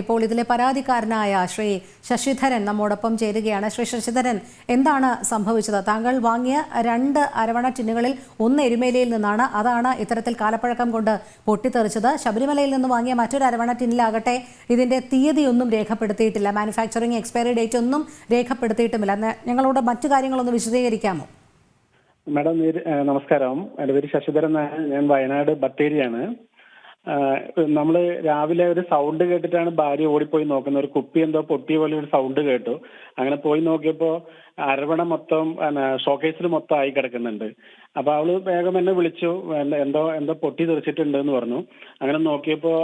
ഇപ്പോൾ ഇതിലെ പരാതിക്കാരനായ ശ്രീ ശശിധരൻ നമ്മോടൊപ്പം ചേരുകയാണ്. ശ്രീ ശശിധരൻ, എന്താണ് സംഭവിച്ചത്? താങ്കൾ വാങ്ങിയ 2 അരവണ ടിന്നുകളിൽ ഒന്ന് എരുമേലിയിൽ നിന്നാണ്. അതാണ് ഇത്തരത്തിൽ കാലപ്പഴക്കം കൊണ്ട് പൊട്ടിത്തെറിച്ചത്. ശബരിമലയിൽ നിന്ന് വാങ്ങിയ മറ്റൊരു അരവണ ടിന്നിലാകട്ടെ ഇതിന്റെ തീയതിയൊന്നും രേഖപ്പെടുത്തിയിട്ടില്ല. മാനുഫാക്ചറിംഗ് എക്സ്പയറി ഡേറ്റ് ഒന്നും രേഖപ്പെടുത്തിയിട്ടുമില്ല. ഞങ്ങളോട് മറ്റു കാര്യങ്ങളൊന്ന് വിശദീകരിക്കാമോ? മാഡം, നമസ്കാരം. എൻ്റെ പേര് ശശിധരൻ. ഞാൻ വയനാട് ബത്തേരിയാണ്. നമ്മൾ രാവിലെ ഒരു സൗണ്ട് കേട്ടിട്ടാണ് ഭാര്യ ഓടിപ്പോയി നോക്കുന്നത്. ഒരു കുപ്പി എന്തോ പൊട്ടിയ പോലെ ഒരു സൗണ്ട് കേട്ടു. അങ്ങനെ പോയി നോക്കിയപ്പോൾ അരവണ മൊത്തം ഷോക്കേസിൽ മൊത്തം ആയി കിടക്കുന്നുണ്ട്. അപ്പൊ അവള് വേഗം എന്നെ വിളിച്ചു, എന്തോ പൊട്ടി തെറിച്ചിട്ടുണ്ട് എന്ന് പറഞ്ഞു. അങ്ങനെ നോക്കിയപ്പോൾ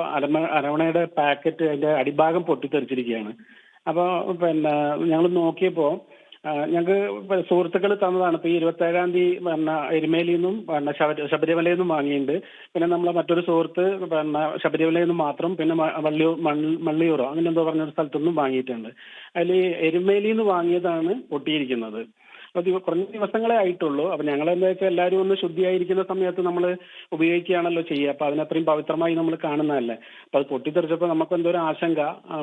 അരവണയുടെ പാക്കറ്റ് അതിന്റെ അടിഭാഗം പൊട്ടിത്തെറിച്ചിരിക്കുകയാണ്. അപ്പോൾ ഞങ്ങൾ നോക്കിയപ്പോൾ ഞങ്ങൾക്ക് സുഹൃത്തുക്കൾ തന്നതാണ്. ഇപ്പൊ ഈ 27-ാം തീയതി എരുമേലിയിൽ നിന്നും ശബരിമലയിൽ നിന്നും വാങ്ങിയിട്ടുണ്ട്. പിന്നെ നമ്മളെ മറ്റൊരു സുഹൃത്ത് ശബരിമലയിൽ നിന്നും മാത്രം, പിന്നെ മള്ളിയൂറോ അങ്ങനെ എന്തോ പറഞ്ഞൊരു സ്ഥലത്തുനിന്നും വാങ്ങിയിട്ടുണ്ട്. അതിൽ എരുമേലിയിൽ നിന്ന് വാങ്ങിയതാണ് പൊട്ടിയിരിക്കുന്നത്. അപ്പോൾ കുറഞ്ഞ ദിവസങ്ങളെ ആയിട്ടുള്ളൂ. അപ്പൊ ഞങ്ങൾ എന്താ വെച്ചാൽ എല്ലാവരും ഒന്ന് ശുദ്ധിയായിരിക്കുന്ന സമയത്ത് നമ്മൾ ഉപയോഗിക്കുകയാണല്ലോ ചെയ്യുക. അപ്പൊ അതിനത്രയും പവിത്രമായി നമ്മൾ കാണുന്നതല്ലേ. അപ്പൊ അത് പൊട്ടിത്തെറിച്ചപ്പോൾ നമുക്ക് എന്തോ ഒരു ആശങ്ക.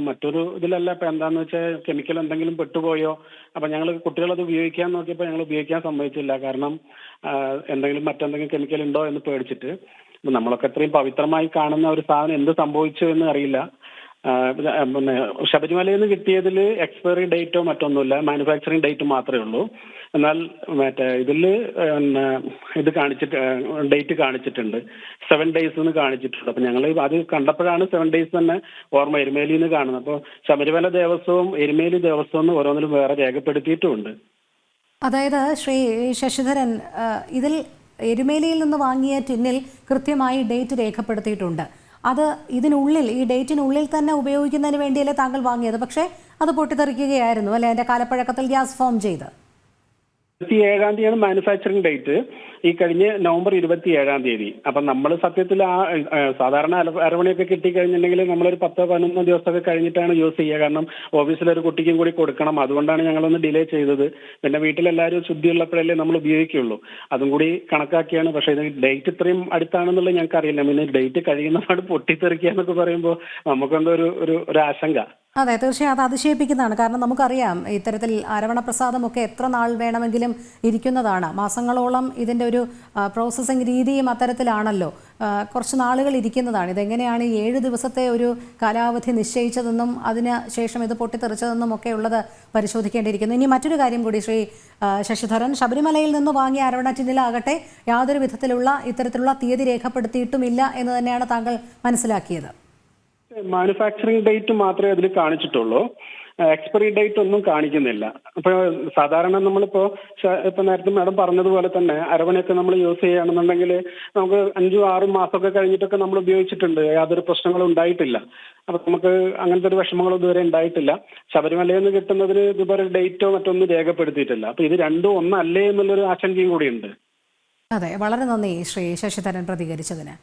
മറ്റൊരു ഇതിലല്ല. ഇപ്പൊ എന്താന്ന് വെച്ചാൽ കെമിക്കൽ എന്തെങ്കിലും പെട്ടുപോയോ. അപ്പൊ ഞങ്ങൾ കുട്ടികളത് ഉപയോഗിക്കാൻ നോക്കിയപ്പോൾ ഞങ്ങൾ ഉപയോഗിക്കാൻ സമ്മതിച്ചില്ല. കാരണം എന്തെങ്കിലും മറ്റെന്തെങ്കിലും കെമിക്കൽ ഉണ്ടോ എന്ന് പേടിച്ചിട്ട്. നമ്മളൊക്കെ എത്രയും പവിത്രമായി കാണുന്ന ഒരു സാധനം എന്ത് സംഭവിച്ചു എന്ന് അറിയില്ല. ശബരിമലയിൽ നിന്ന് കിട്ടിയതിൽ എക്സ്പയറി ഡേറ്റോ മറ്റൊന്നുമില്ല, മാനുഫാക്ചറിങ് ഡേറ്റ് മാത്രമേ ഉള്ളൂ. എന്നാൽ ഇതിൽ ഇത് ഡേറ്റ് കാണിച്ചിട്ടുണ്ട്, 7 days എന്ന് കാണിച്ചിട്ടുണ്ട്. അപ്പൊ ഞങ്ങൾ അത് കണ്ടപ്പോഴാണ് 7 days തന്നെ ഓർമ്മ എരുമേലിയിൽ നിന്ന് കാണുന്നത്. അപ്പോൾ ശബരിമല ദേവസ്വവും എരുമേലി ദേവസ്വവും ഓരോന്നിലും വേറെ രേഖപ്പെടുത്തിയിട്ടുമുണ്ട്. അതായത് ശ്രീ ശശിധരൻ, ഇതിൽ എരുമേലിയിൽ നിന്ന് വാങ്ങിയ ടിന്നിൽ കൃത്യമായി ഡേറ്റ് രേഖപ്പെടുത്തിയിട്ടുണ്ട്. അത് ഇതിനുള്ളിൽ, ഈ ഡേറ്റിനുള്ളിൽ തന്നെ ഉപയോഗിക്കുന്നതിന് വേണ്ടിയല്ലേ താങ്കൾ വാങ്ങിയത്? പക്ഷേ അത് പൊട്ടിത്തെറിക്കുകയായിരുന്നു അല്ലെ, അതിന്റെ കാലപ്പഴക്കത്തിൽ ഗ്യാസ് ഫോം ചെയ്ത്? 27-ാം തീയതിയാണ് മാനുഫാക്ചറിംഗ് ഡേറ്റ്, ഈ കഴിഞ്ഞ നവംബർ 27-ാം തീയതി. അപ്പം നമ്മൾ സത്യത്തിൽ സാധാരണ അരവണയൊക്കെ കിട്ടിക്കഴിഞ്ഞിട്ടുണ്ടെങ്കിൽ നമ്മളൊരു 10-11 ദിവസമൊക്കെ കഴിഞ്ഞിട്ടാണ് യൂസ് ചെയ്യുക. കാരണം ഓഫീസിലൊരു കുട്ടിക്കും കൂടി കൊടുക്കണം. അതുകൊണ്ടാണ് ഞങ്ങളൊന്ന് ഡിലേ ചെയ്തത്. പിന്നെ വീട്ടിലെല്ലാവരും ശുദ്ധിയുള്ളപ്പോഴല്ലേ നമ്മൾ ഉപയോഗിക്കുള്ളൂ. അതും കൂടി കണക്കാക്കിയാണ്. പക്ഷേ ഇത് ഡേറ്റ് ഇത്രയും അടുത്താണെന്നുള്ളത് ഞങ്ങൾക്ക് അറിയില്ല. പിന്നെ ഡേറ്റ് കഴിയുന്നപാട് പൊട്ടിത്തെറിക്കുക എന്നൊക്കെ പറയുമ്പോൾ നമുക്കെന്തോ ഒരു ആശങ്ക. അതെ, തീർച്ചയായും അത് അതിശയിപ്പിക്കുന്നതാണ്. കാരണം നമുക്കറിയാം ഇത്തരത്തിൽ അരവണ പ്രസാദമൊക്കെ എത്ര നാൾ വേണമെങ്കിലും ഇരിക്കുന്നതാണ്. മാസങ്ങളോളം ഇതിൻ്റെ ഒരു പ്രോസസ്സിംഗ് രീതിയും അത്തരത്തിലാണല്ലോ. കുറച്ച് നാളുകൾ ഇരിക്കുന്നതാണ്. ഇതെങ്ങനെയാണ് 7 ദിവസത്തെ ഒരു കാലാവധി നിശ്ചയിച്ചതെന്നും അതിന് ശേഷം ഇത് പൊട്ടിത്തെറിച്ചതെന്നും ഒക്കെ ഉള്ളത് പരിശോധിക്കേണ്ടിയിരിക്കുന്നു. ഇനി മറ്റൊരു കാര്യം കൂടി ശ്രീ ശശിധരൻ, ശബരിമലയിൽ നിന്ന് വാങ്ങിയ അരവണ ടിന്നിലാകട്ടെ യാതൊരു വിധത്തിലുള്ള ഇത്തരത്തിലുള്ള തീയതി രേഖപ്പെടുത്തിയിട്ടുമില്ല എന്ന് തന്നെയാണ് താങ്കൾ മനസ്സിലാക്കിയത്? മാനുഫാക്ചറിംഗ് ഡേറ്റ് മാത്രമേ അതിൽ കാണിച്ചിട്ടുള്ളൂ. എക്സ്പയറി ഡേറ്റ് ഒന്നും കാണിക്കുന്നില്ല. അപ്പോൾ സാധാരണ നമ്മളിപ്പോൾ നേരത്തെ മാഡം പറഞ്ഞതുപോലെ തന്നെ അരവണയൊക്കെ നമ്മൾ യൂസ് ചെയ്യുകയാണെന്നുണ്ടെങ്കിൽ നമുക്ക് 5-6 മാസമൊക്കെ കഴിഞ്ഞിട്ടൊക്കെ നമ്മൾ ഉപയോഗിച്ചിട്ടുണ്ട്. യാതൊരു പ്രശ്നങ്ങളും ഉണ്ടായിട്ടില്ല. അപ്പം നമുക്ക് അങ്ങനത്തെ ഒരു വിഷമങ്ങളും ഇതുവരെ ഉണ്ടായിട്ടില്ല. ശബരിമലയിൽ നിന്ന് കിട്ടുന്നതിന് ഇതുപോലെ ഡേറ്റോ മറ്റൊന്നും രേഖപ്പെടുത്തിയിട്ടില്ല. അപ്പോൾ ഇത് രണ്ടും ഒന്നല്ലേ എന്നുള്ളൊരു ആശങ്കയും കൂടിയുണ്ട്. അതെ, വളരെ നന്ദി ശ്രീ ശശിധരൻ പ്രതികരിച്ചതിന്.